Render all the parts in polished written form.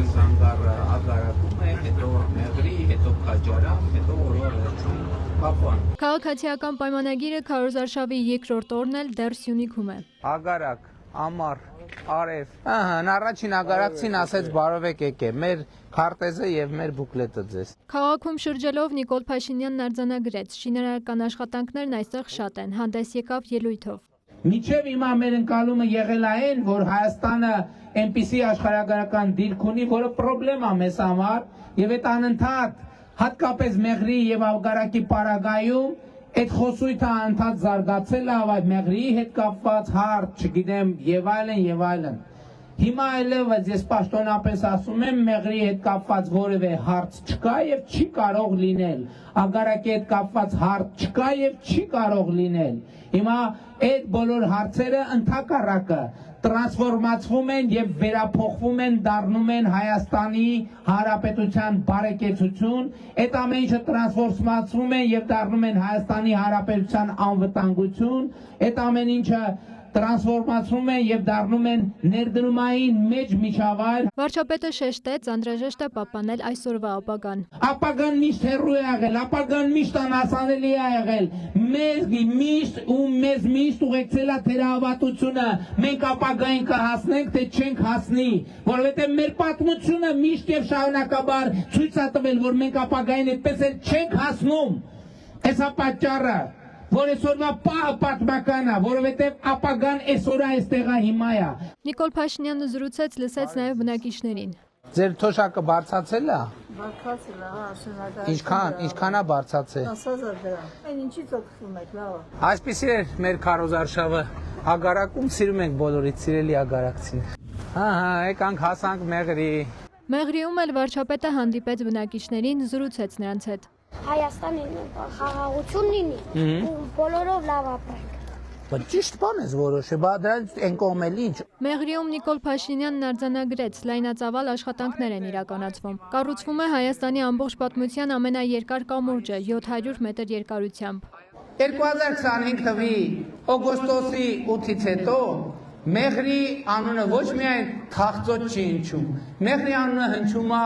Արդեն զանգարը ագարակում է, հետո մեղրի, հետո քաջարամ, հետո օրորոչում կապան։ Քաղաքացիական պայմանագիրը քարոզարշավի երկրորդ օրն էլ դեռ Սյունիքում է։ Ագարակ, ամառ, արև։ Առաջին ագարակցին ասեց բարովեք եկե, մեր քարտեզը եւ մեր բուկլետը ձեզ։ Քաղաքում շրջելով Նիկոլ Փաշինյանն արձանագրեց, շինարարական աշխատանքներն այստեղ շատ են, հանդես եկավ ելույթով։ Միջև հիմա մեր ընկալումը եղել է այն, որ Հայաստանը այնպիսի աշխարհագրական դիրք ունի, որը պրոբլեմա մեզ համար, եւ այդ անընդհատ հատկապես մեղրի եւ ագարակի պարագայում այդ խոսույթը անընդհատ զարգացել է այդ մեղրի հետ կապված հարց, չգիտեմ, եւ այլն։ Հիմա այլևս ես պաշտոնապես ասում եմ, մեղրի հետ կապված որևէ հարց չկա եւ չի կարող լինել։ Ագարակի հետ կապված հարց չկա եւ չի կարող լինել։ Հիմա այդ բոլոր հարցերը ընդհակառակը տրանսֆորմացվում են եւ վերափոխվում են, դառնում են Հայաստանի Հանրապետության բարեկեցություն, այդ ամեն ինչը տրանսֆորմացվում են եւ դառնում են Հայաստանի Հանրապետության անվտանգություն, այդ ամեն ինչը տրանսֆորմացվում են եւ դառնում են ներդրումային մեծ միջավայր։ Վարչապետը շեշտեց, անհրաժեշտ է պահպանել այսօրվա ապագան։ Ապագան միշտ հեռու է եղել, ապագան միշտ անհասանելի է եղել։ Մեզ միշտ ուղեկցել է թերահավատությունը։ Մենք ապագային կհասնենք, թե չենք հասնի, որովհետեւ մեր պատմությունը միշտ եւ շարունակաբար ցույց է տվել, որ մենք ապագային այդպես էլ չենք հասնում։ Էսա պատճառը, որ այսօրվա պահը պատմական է, որովհետև ապագան այսօր այստեղ է, հիմա է։ Նիկոլ Փաշինյանը զրուցեց, լսեց նաև բնակիչներին։ Ձեր թոշակը բարձացել է։ Բարձացել է, Ինչքան է բարձացել։ 10,000 դրամ։ Այն ինչից օգտվում եք, լավ է։ Այսպեսի էր մեր քարոզարշավը։ Ագարակում սիրում ենք բոլորից, սիրելի ագարակցիներ։ Եկանք հասանք մեղրի։ Մեղրիում էլ վարչապետը հանդիպեց բնակիչներին, զրուցեց նրանց հետ։ Հայաստանին խաղաղություն լինի ու բոլորով լավ ապրենք։ Բայց ճիշտ բան ես որոշը, բա դրանից են կողմել ինչ։ Մեղրիում Նիկոլ Փաշինյանն արձանագրեց, լայնածավալ աշխատանքներ են իրականացվում։ Կառուցվում է Հայաստանի ամբողջ պատմության ամենաերկար կամուրջը 700 մետր երկարությամբ։ 2025 թվականի օգոստոսի 8-ից հետո մեղրի անունը ոչ միայն թախծոտ չի հնչում, մեղրի անունը հնչում է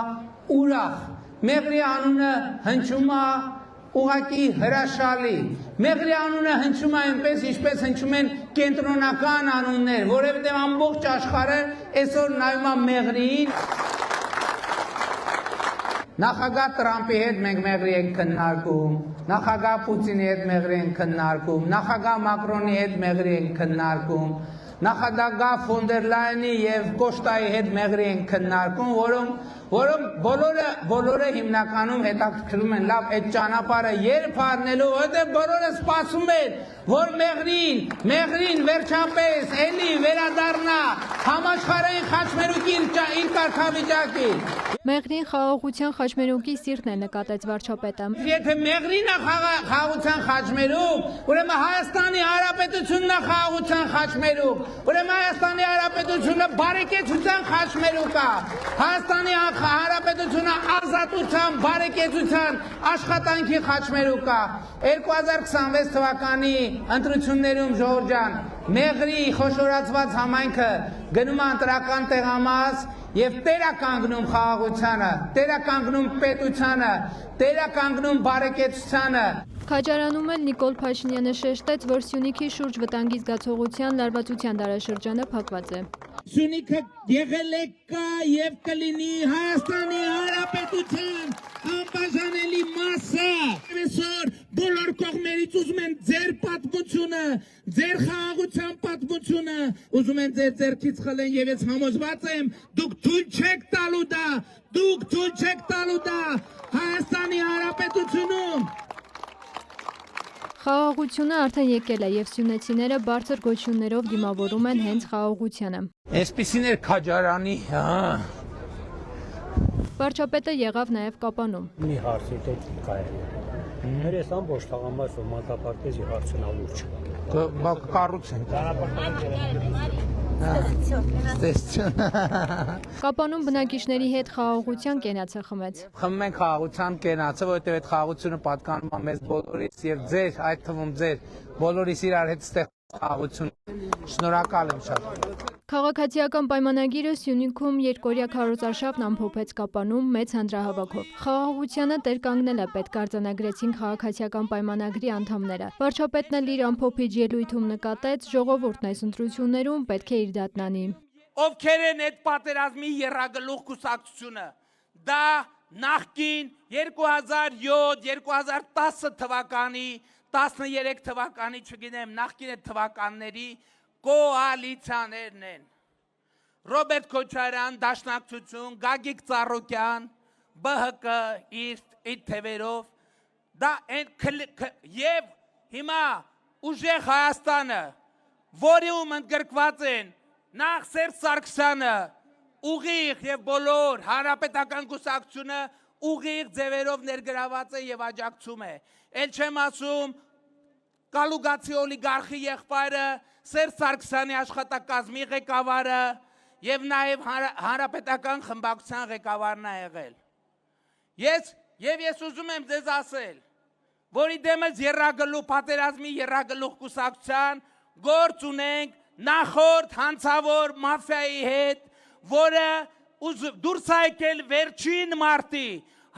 ուրախ, մեղրի անունը հնչում է ուղղակի հրաշալի, մեղրի անունը հնչում է այնպես, ինչպես հնչում են կենտրոնական անուններ, որովհետև ամբողջ աշխարհը այսօր նայում է մեղրիին։ Նախագահ Տրամպի հետ մենք մեղրի ենք քննարկում, նախագահ Պուտինի հետ մեղրի ենք քննարկում, նախագահ Մակրոնի հետ մեղրի ենք քննարկում, նախագահ ֆոն դեր Լայենի եւ Կոշտայի հետ մեղրի ենք քննարկում, որոնք բոլորը հիմնականում հետաքրքրում են լավ այդ ճանապարհը երբ առնելու, որտեղ բոլորը սպասում են, որ մեղրին վերջապես էլի վերադառնա համաշխարհային խաչմերուկի իր կարգավիճակին։ Մեղրին խաղաղության խաչմերուկի սիրտն է, նկատեց վարչապետը։ Եթե մեղրին է խաղաղության խաչմերուկ, ուրեմն Հայաստանի Հանրապետությունն է խաղաղության խաչմերուկ, ուրեմն Հայաստանի Հանրապետությունը բարեկեցության խաչմերուկ է, Հայաստանի Հանրապետությունը ազատության, բարեկեցության աշխատանքի խաչմերուկ է։ 2026 թվականի ընտրություններում ժողովուրդ ջան, մեղրի խոշորացված համայնքը գնում է ընտրական տեղամաս եւ տերականգնում խաղաղությանը, տերականգնում պետությանը, տերականգնում բարեկեցությանը։ Քաջարանում էլ Նիկոլ Փաշինյանը շեշտեց, որ Սյունիքի շուրջ վտանգի զգացողության լարվածության դարաշրջանը փակված է։ Սյունիքը եղել է կա եւ կլինի Հայաստանի Հանրապետության անբաժանելի մասը։ Այսօր բոլոր կողմերից ուզում են ձեր պատմությունը, ձեր խաղաղության պատմությունը, ուզում են ձեր ձեռքից խլեն եւ ես համոզված եմ, դուք թույլ չեք տալու դա Հայաստանի Հանրապետությունում։ Խաղաղությունը արդեն եկել է եւ սյունեցիները բարձր գոչյուններով դիմավորում են հենց խաղաղությանը։ Այսպիսին էր Քաջարանի, Վարչապետը եղավ նաեւ Կապանում։ Մի հարցի դեպք կարելի է։ Մեր այս ամբողջ թաղամասը մատապարտեզի հարցն ալուրջ։ Կառուցեն։ Կապանում բնակիչների հետ խաղաղության կենացը խմեց։ Խմում ենք խաղաղության կենացը, որովհետև այդ խաղաղությունը պատկանում է մեզ բոլորիս եւ ձեր, այդ թվում ձեր բոլորիս իրար հետ ստեղ Աղություն։ Շնորհակալ եմ շատ։ Քաղաքացիական պայմանագիրը Սյունիքում երկօրյա քարոզարշավն ամփոփեց Կապանում մեծ հանրահավաքով։ Խաղաղությանը տեր կանգնել է պետք արձանագրեցին քաղաքացիական պայմանագրի անդամները։ Վարչապետն էլ իր ամփոփիչ ելույթում նկատեց, ժողովուրդն այս ընտրություններում պետք է իր դատնանի։ Ովքեր են այդ պատերազմի եռագլուխ կուսակցությունը։ Դա նախկին 2007-2010 թվականի, 13 թվականի, չգիտեմ, նախկին այդ թվականների կոալիցիաներն են։ Ռոբերտ Քոչարյան, Դաշնակցություն, Գագիկ Ծառուկյան, ԲՀԿ իր թևերով, դա եւ հիմա ուժեղ Հայաստանը, որում ընդգրկված են նախ Սերժ Սարգսյանը, ուղիղ եւ բոլոր հանրապետական կուսակցությունը ուղիղ ձևերով ներգրաված է եւ աջակցում է։ Էլ չեմ ասում Կալուգացի օլիգարխի եղբայրը, Սերժ Սարգսյանի աշխատակազմի ղեկավարը եւ նաեւ հանրապետական խմբակցության ղեկավարն է եղել։ Ես ուզում եմ ձեզ ասել, որ իդեմս եռագլուխ պատերազմի եռագլուխ կուսակցության գործ ունենք նախորդ հանցավոր մաֆիայի հետ, որը դուրս է եկել վերջին մարտի,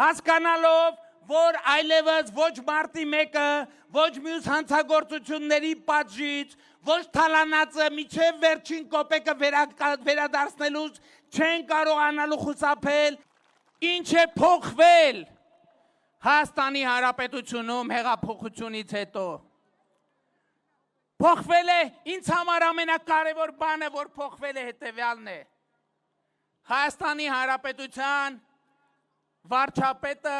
հասկանալով, որ այլևս ոչ մարտի մեկը, ոչ մյուս հանցագործությունների պատժից, ոչ թալանածը միջև վերջին կոպեկը վերադարձնելուց չեն կարողանալու խուսափել, ինչ է փոխվել Հայաստանի Հանրապետությունում հեղափոխությունից հետո։ Փոխվել է, ինձ համար ամենակարևոր բանը, որ փոխվել է հետևյալն է։ Հայաստանի Հանրապետության վարչապետը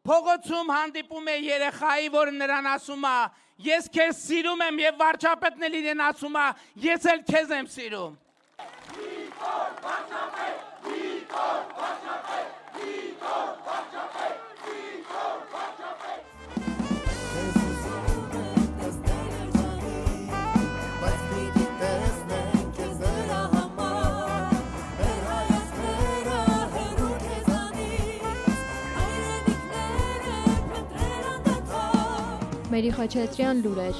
փողոցում հանդիպում է երեխայի, որը նրան ասում է, ես քեզ սիրում եմ, եւ վարչապետն էլ իրեն ասում է, ես էլ քեզ եմ սիրում։ Մերի Խաչատրյան, լուրեր։